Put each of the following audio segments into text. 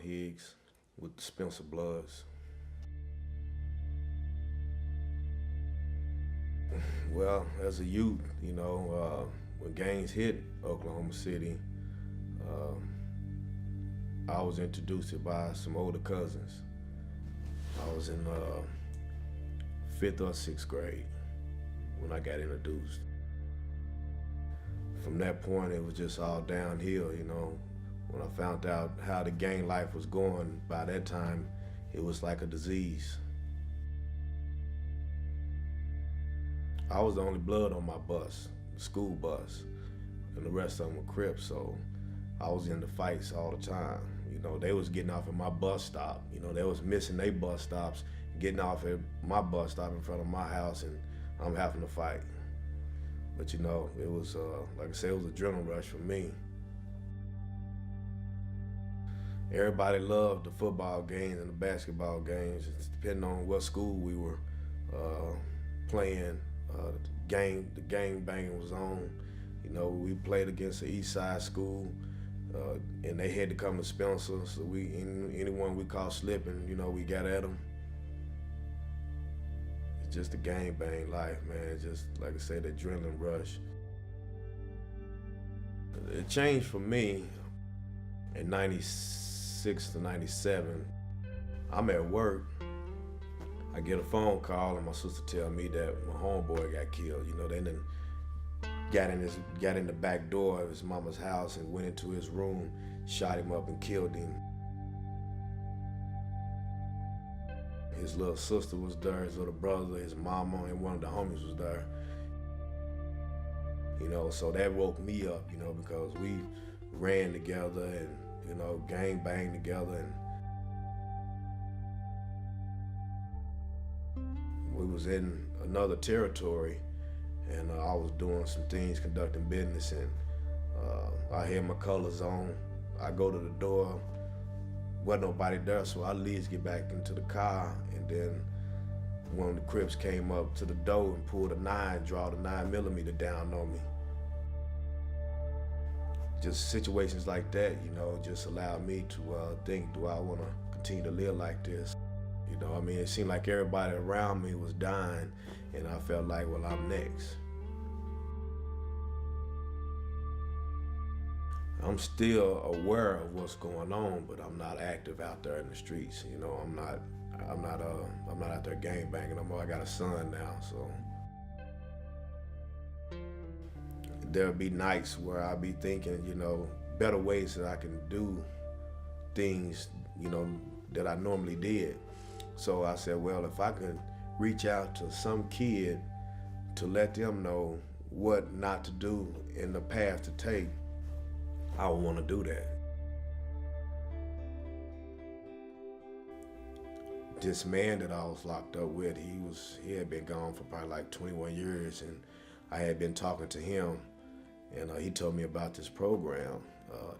Higgs with the Spencer Bloods. Well, as a youth, when gangs hit Oklahoma City, I was introduced by some older cousins. I was in 5th or 6th grade when I got introduced. From that point, it was just all downhill, When I found out how the gang life was going, by that time, it was like a disease. I was the only blood on my bus, the school bus, and the rest of them were Crips, so I was in the fights all the time. They was getting off at my bus stop. They was missing their bus stops, getting off at my bus stop in front of my house, and I'm having to fight. But it was, like I said, it was an adrenaline rush for me. Everybody loved the football games and the basketball games, depending on what school we were playing. The gang banging was on. We played against the East Side school, and they had to come to Spencer, so anyone we caught slipping, we got at them. It's just a gang bang life, man. Just like I said, the adrenaline rush. It changed for me in 96 to 97. I'm at work. I get a phone call and my sister tell me that my homeboy got killed. They done got in the back door of his mama's house and went into his room, shot him up and killed him. His little sister was there, his little brother, his mama, and one of the homies was there. So that woke me up, because we ran together and, gang banged together, and we was in another territory, and I was doing some things, conducting business, and I had my colors on. I go to the door, wasn't nobody there, so I at least get back into the car, and then one of the Crips came up to the door and pulled a 9, draw the 9mm down on me. Just situations like that, just allowed me to think, do I want to continue to live like this? It seemed like everybody around me was dying, and I felt like, well, I'm next. I'm still aware of what's going on, but I'm not active out there in the streets. I'm not out there gang banging no more. I got a son now, so there'll be nights where I'll be thinking, better ways that I can do things, that I normally did. So I said, well, if I could reach out to some kid to let them know what not to do and the path to take, I would want to do that. This man that I was locked up with, he had been gone for probably like 21 years, and I had been talking to him, and he told me about this program,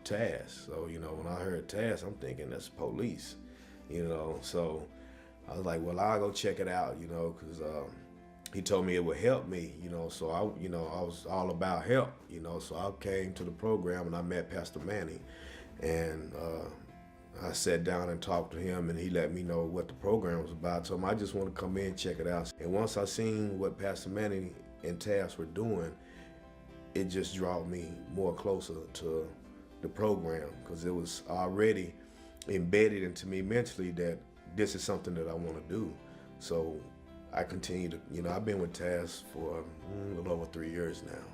T.A.S.K. So, when I heard T.A.S.K, I'm thinking that's police, so I was like, well, I'll go check it out, because he told me it would help me, so I was all about help, so I came to the program and I met Pastor Manny, and I sat down and talked to him, and he let me know what the program was about. So I just want to come in and check it out. And once I seen what Pastor Manny and T.A.S.K were doing, it just drew me more closer to the program, because it was already embedded into me mentally that this is something that I want to do. So I continue to, I've been with T.A.S.K for a little over 3 years now.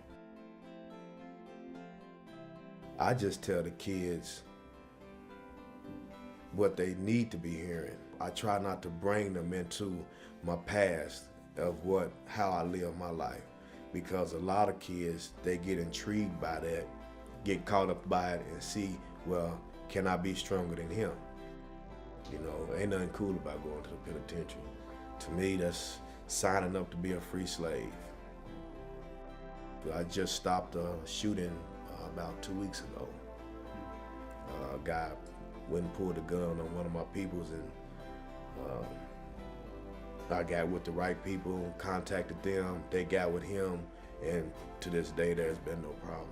I just tell the kids what they need to be hearing. I try not to bring them into my past of how I live my life, because a lot of kids, they get intrigued by that, get caught up by it, and see, well, can I be stronger than him? Ain't nothing cool about going to the penitentiary. To me, that's signing up to be a free slave. I just stopped a shooting about 2 weeks ago. A guy went and pulled a gun on one of my peoples, and I got with the right people, contacted them, they got with him, and to this day there's been no problem.